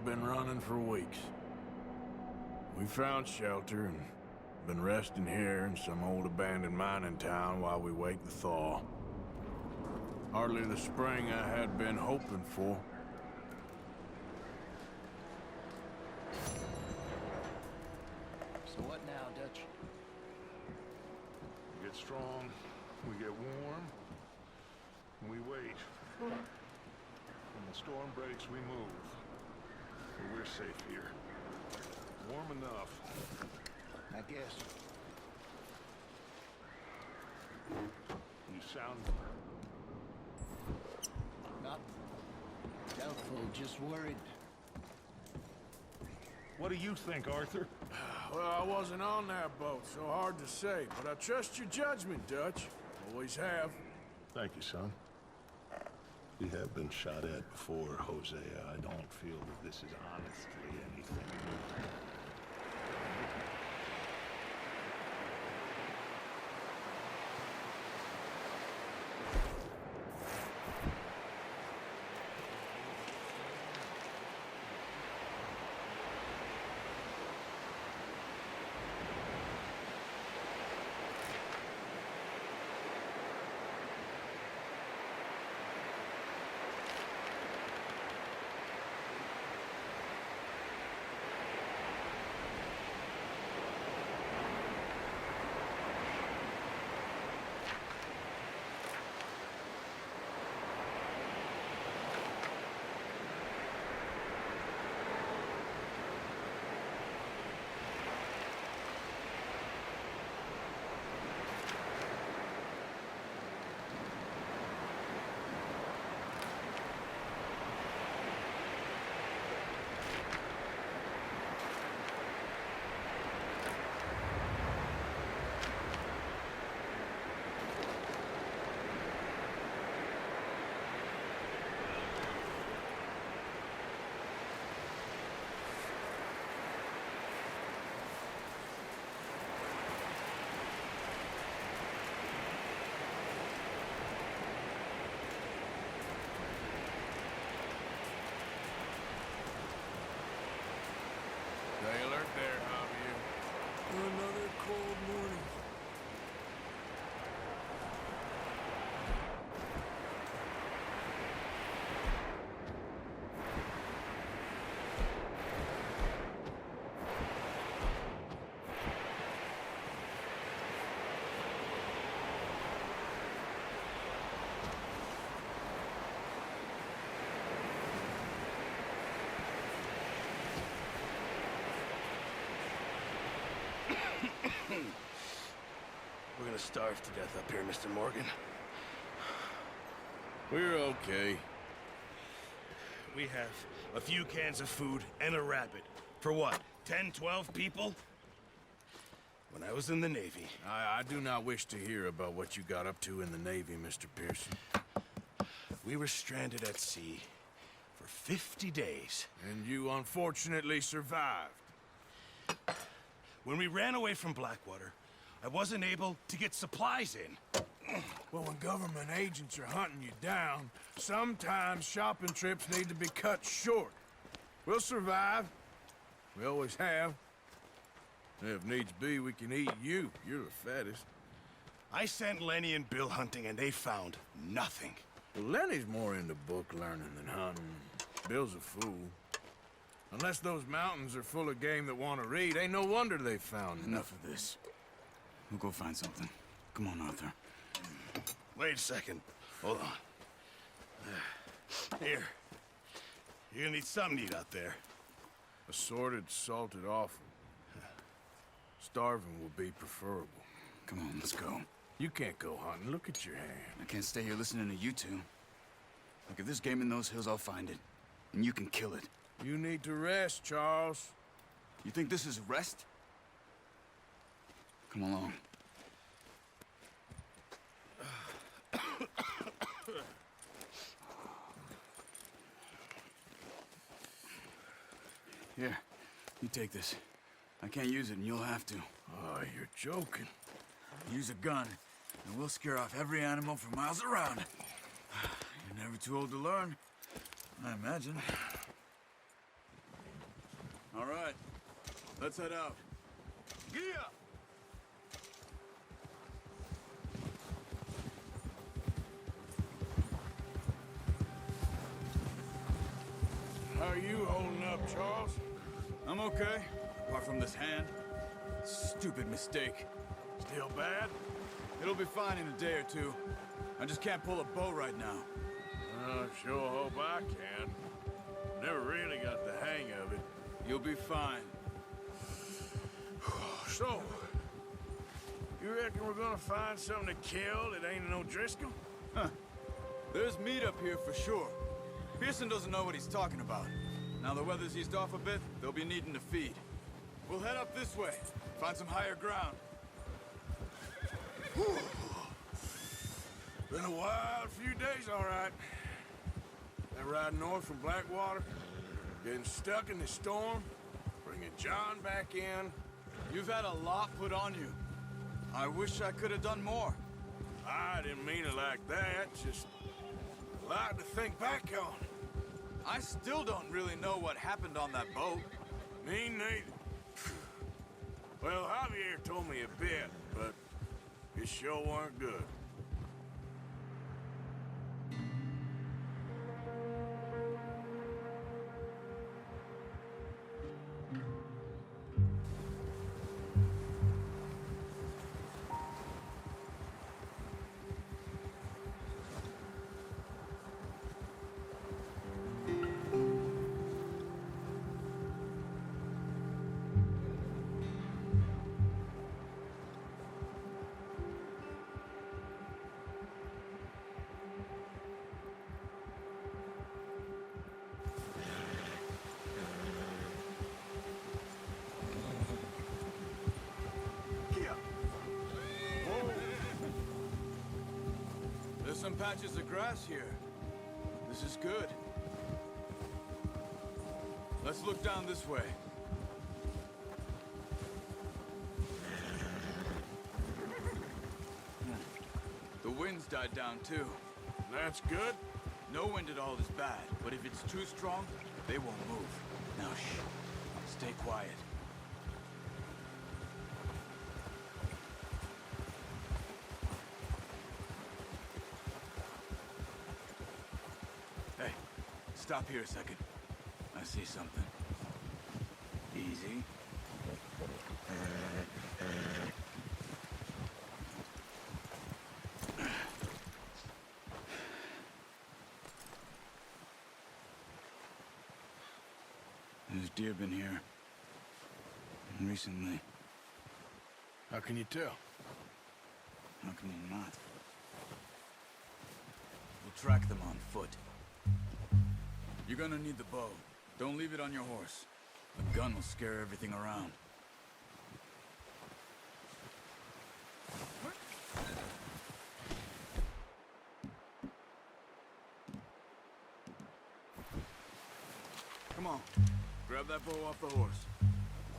been running for weeks. We found shelter and been resting here in some old abandoned mining town while we wait the thaw. Hardly the spring I had been hoping for. So what now, Dutch? We get strong, we get warm, and we wait. When the storm breaks, we move. But we're safe here. Warm enough. I guess. You sound... Not doubtful, just worried. What do you think, Arthur? Well, I wasn't on that boat, so hard to say, but I trust your judgment, Dutch. Always have. Thank you, son. We have been shot at before, Hosea. I don't feel that this is honestly anything new. Stay alert there, Javier. Another cold morning. We're gonna starve to death up here, Mr. Morgan. We're okay. We have a few cans of food and a rabbit. For what, 10, 12 people? When I was in the Navy... I do not wish to hear about what you got up to in the Navy, Mr. Pearson. We were stranded at sea for 50 days. And you unfortunately survived. When we ran away from Blackwater, I wasn't able to get supplies in. Well, when government agents are hunting you down, sometimes shopping trips need to be cut short. We'll survive. We always have. If needs be, we can eat you. You're the fattest. I sent Lenny and Bill hunting, and they found nothing. Well, Lenny's more into book learning than hunting. Bill's a fool. Unless those mountains are full of game that want to read, ain't no wonder they found Enough of this. We'll go find something. Come on, Arthur. Wait a second. Hold on. Here. You're gonna need something to eat out there. Assorted, salted offal. Starving will be preferable. Come on, let's go. You can't go hunting. Look at your hand. I can't stay here listening to you two. Look, if there's game in those hills, I'll find it. And you can kill it. You need to rest, Charles. You think this is rest? Come along. Here, you take this. I can't use it, and you'll have to. Oh, you're joking. Use a gun, and we'll scare off every animal for miles around. You're never too old to learn, I imagine. All right. Let's head out. Gia! How are you holding up, Charles? I'm okay, apart from this hand. Stupid mistake. Still bad? It'll be fine in a day or two. I just can't pull a bow right now. I sure hope I can. Never really got the hang of it. You'll be fine. So, you reckon we're gonna find something to kill that ain't no Driscoll? There's meat up here for sure. Pearson doesn't know what he's talking about. Now the weather's eased off a bit, they'll be needing to feed. We'll head up this way, find some higher ground. Been a wild few days, all right. That ride north from Blackwater, getting stuck in the storm, bringing John back in. You've had a lot put on you. I wish I could have done more. I didn't mean it like that, just a lot to think back on. I still don't really know what happened on that boat. Me neither. Well, Javier told me a bit, but it sure weren't good. There's some patches of grass here. This is good. Let's look down this way. The wind's died down too. That's good. No wind at all is bad, but if it's too strong, they won't move. Now shh. Stay quiet. Hey, stop here a second. I see something. Easy. There's deer been here. Recently. How can you tell? How can you not? We'll track them on foot. You're gonna need the bow. Don't leave it on your horse. The gun will scare everything around. Come on. Grab that bow off the horse.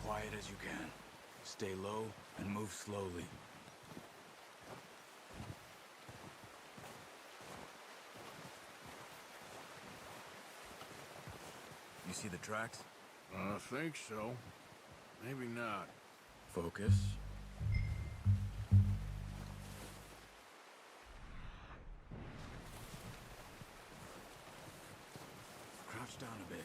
Quiet as you can. Stay low and move slowly. You see the tracks? I think so. Maybe not. Focus. Crouch down a bit.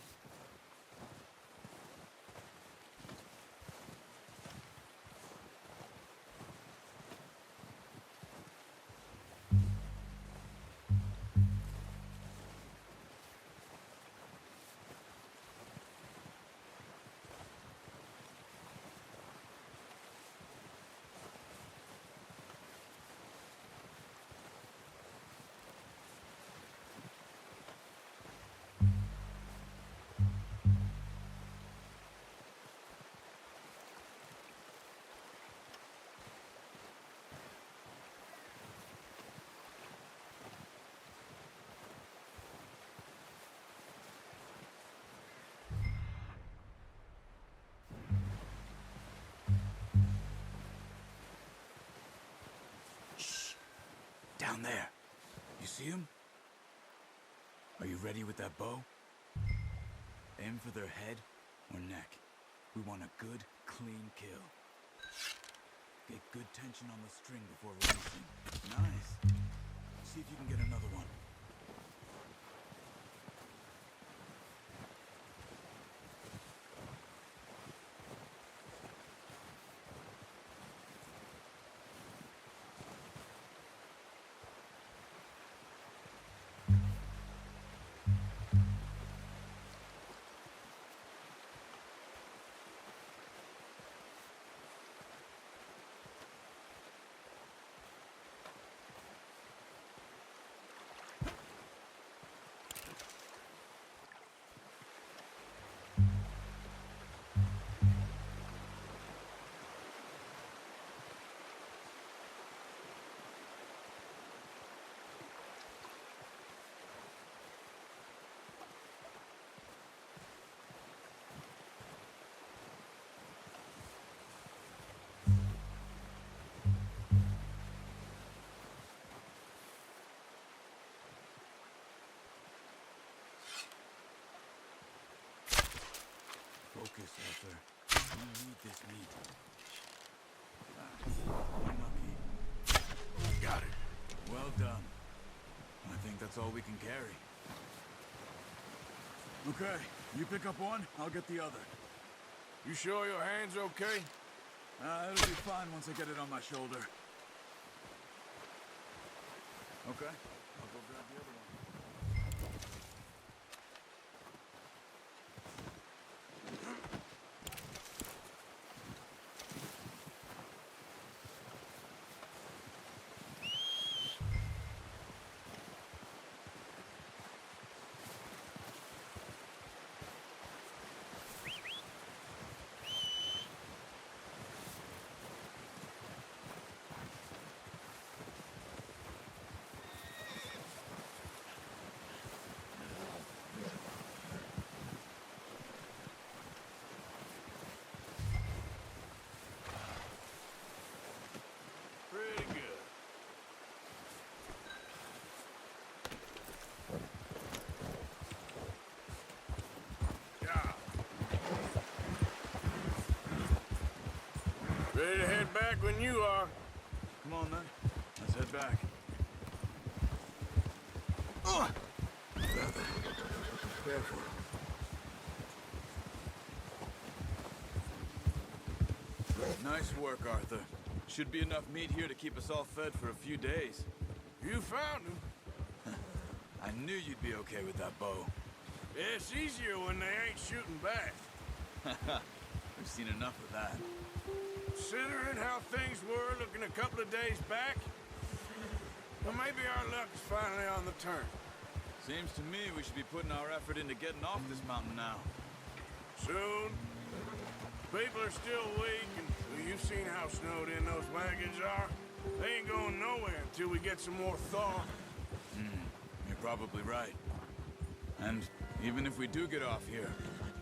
Down there. You see him? Are you ready with that bow? Aim for their head or neck. We want a good, clean kill. Get good tension on the string before releasing. Nice. See if you can get another one. Focus, Arthur. You need this meat. Unlucky. Got it. Well done. I think that's all we can carry. Okay, you pick up one, I'll get the other. You sure your hand's okay? It'll be fine once I get it on my shoulder. Okay, I'll go grab the other one. Pretty good. Yeah. Ready to head back when you are. Come on then, let's head back. Careful. Nice work, Arthur. Should be enough meat here to keep us all fed for a few days. You found him. I knew you'd be okay with that bow. It's easier when they ain't shooting back. We've seen enough of that. Considering how things were looking a couple of days back, well, maybe our luck is finally on the turn. Seems to me we should be putting our effort into getting off this mountain now. Soon. People are still weak, and well, you've seen how snowed in those wagons are. They ain't going nowhere until we get some more thaw. You're probably right. And even if we do get off here,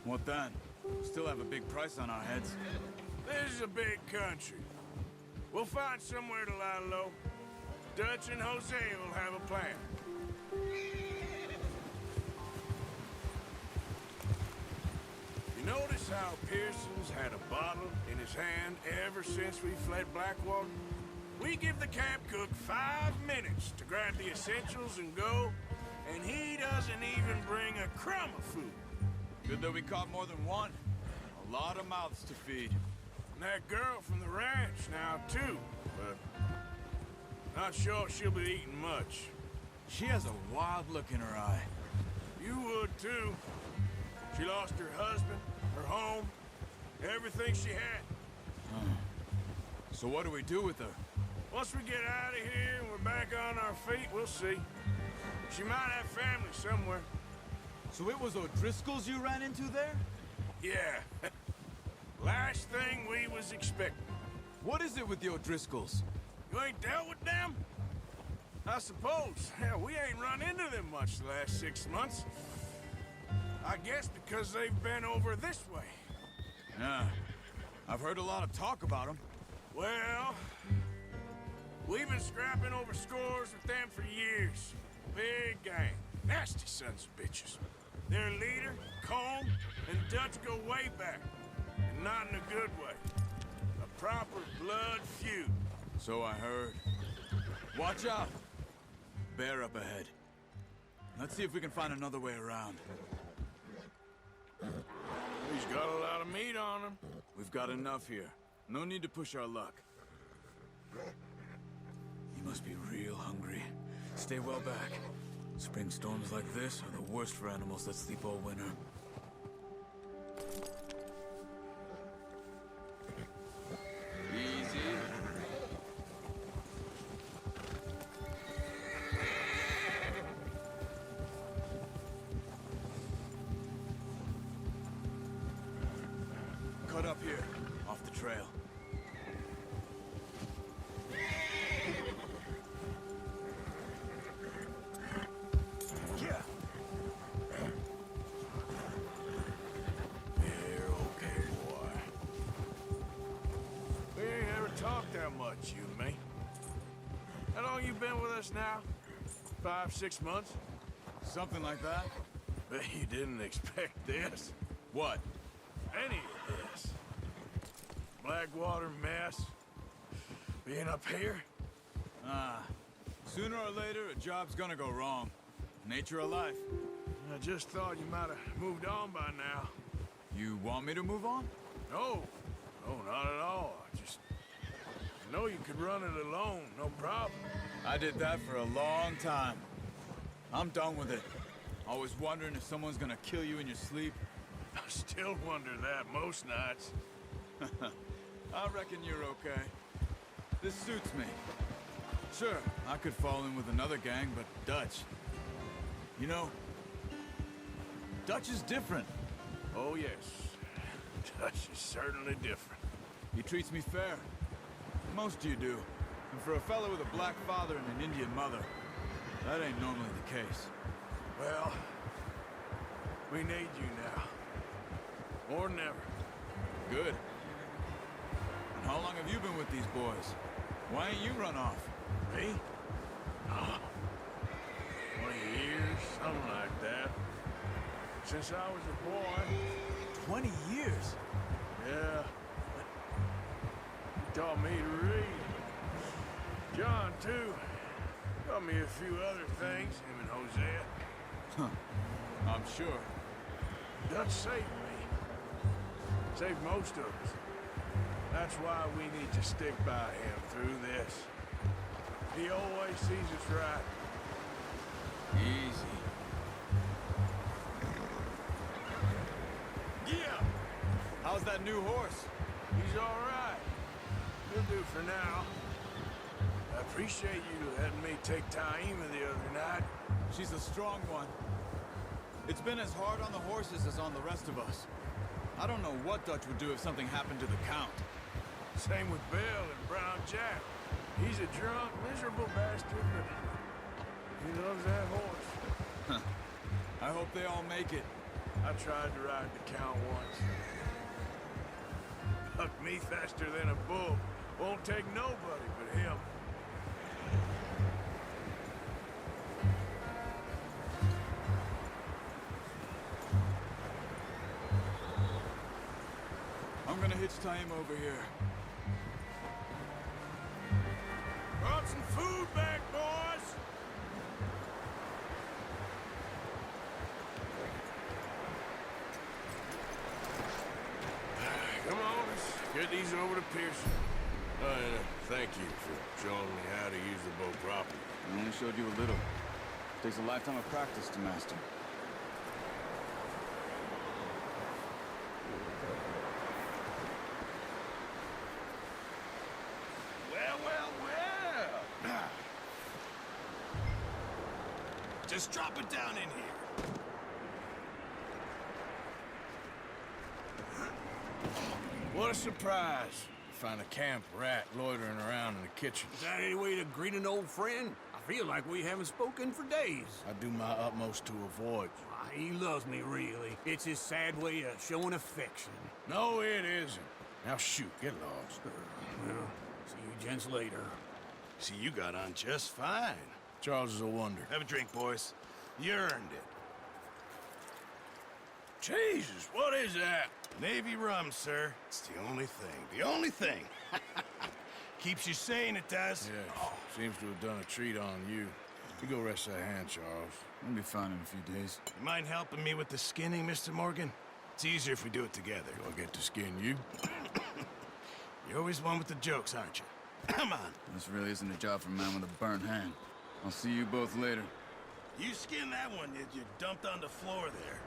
what then? We still have a big price on our heads. This is a big country. We'll find somewhere to lie low. Dutch and Jose will have a plan. You notice how Pearson's had a bottle in his hand ever since we fled Blackwater? We give the camp cook 5 minutes to grab the essentials and go, and he doesn't even bring a crumb of food. Good that we caught more than one. A lot of mouths to feed. And that girl from the ranch now, too, but not sure she'll be eating much. She has a wild look in her eye. You would, too. She lost her husband, her home, everything she had. So what do we do with her? Once we get out of here and we're back on our feet, we'll see. She might have family somewhere. So it was O'Driscoll's you ran into there? Yeah. Last thing we was expecting. What is it with the O'Driscolls? You ain't dealt with them? I suppose. Hell, we ain't run into them much the last 6 months. I guess because they've been over this way. Yeah. I've heard a lot of talk about them. Well, we've been scrapping over scores with them for years. Big gang. Nasty sons of bitches. Their leader, Colm, and Dutch go way back. And but not in a good way. A proper blood feud. So I heard. Watch out! Bear up ahead. Let's see if we can find another way around. He's got a lot of meat on him. We've got enough here. No need to push our luck. You must be real hungry. Stay well back. Spring storms like this are the worst for animals that sleep all winter. Easy. Cut up here, off the trail. Yeah. You're okay, boy. We ain't ever talked that much, you and me. How long you been with us now? 5, 6 months? Something like that? Bet you didn't expect this. What? Any of this. Blackwater mess. Being up here? Sooner or later, a job's gonna go wrong. Nature of life. I just thought you might have moved on by now. You want me to move on? No. No, not at all. I know you could run it alone, no problem. I did that for a long time. I'm done with it. Always wondering if someone's gonna kill you in your sleep. I still wonder that most nights. I reckon you're okay. This suits me. Sure, I could fall in with another gang, but Dutch... You know, Dutch is different. Oh, yes. Dutch is certainly different. He treats me fair. Most of you do. And for a fellow with a black father and an Indian mother, that ain't normally the case. Well, we need you now. More than ever. Good. And how long have you been with these boys? Why ain't you run off? Me? Oh, 20 years, something like that. Since I was a boy. 20 years? Yeah. He taught me to read. John, too. Taught me a few other things, him and Hosea. I'm sure. Dutch saved me. Saved most of us. That's why we need to stick by him through this. He always sees us right. Easy. Yeah! How's that new horse? He's all right. He'll do for now. I appreciate you letting me take Taima the other night. She's a strong one. It's been as hard on the horses as on the rest of us. I don't know what Dutch would do if something happened to the Count. Same with Bill and Brown Jack. He's a drunk, miserable bastard, but he loves that horse. I hope they all make it. I tried to ride the Count once. Bucked me faster than a bull. Won't take nobody but him. I'm gonna hitch Taima over here. Brought some food back, boys! Come on, let's get these over to Pearson. Thank you for showing me how to use the bow properly. I only showed you a little. Takes a lifetime of practice to master. Well, well, well. Just drop it down in here. What a surprise. Find a camp rat loitering around in the kitchen. Is that any way to greet an old friend? I feel like we haven't spoken for days. I do my utmost to avoid you. Ah, he loves me, really. It's his sad way of showing affection. No, it isn't. Now shoot, get lost. Well, see you gents later. See, you got on just fine. Charles is a wonder. Have a drink, boys. You earned it. Jesus, what is that? Navy rum, sir. It's the only thing. The only thing. Keeps you sane, it does. Yeah, seems to have done a treat on you. You go rest that hand, Charles. We'll be fine in a few days. You mind helping me with the skinning, Mr. Morgan? It's easier if we do it together. Do I get to skin you? You're always one with the jokes, aren't you? Come on. This really isn't a job for a man with a burnt hand. I'll see you both later. You skin that one that you dumped on the floor there.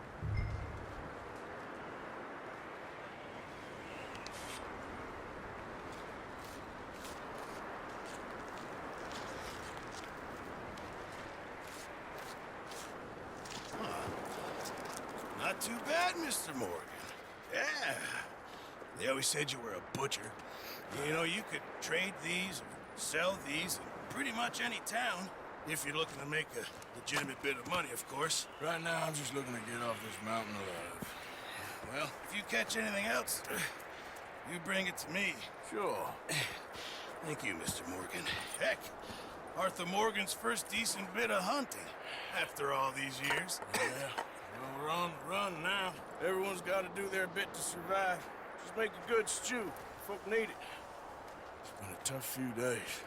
Not too bad, Mr. Morgan. Yeah. They always said you were a butcher. You know, you could trade these or sell these in pretty much any town. If you're looking to make a legitimate bit of money, of course. Right now, I'm just looking to get off this mountain alive. Well, if you catch anything else, you bring it to me. Sure. Thank you, Mr. Morgan. Heck, Arthur Morgan's first decent bit of hunting after all these years. Yeah, well, we're on the run now. Everyone's got to do their bit to survive. Just make a good stew. Folk need it. It's been a tough few days.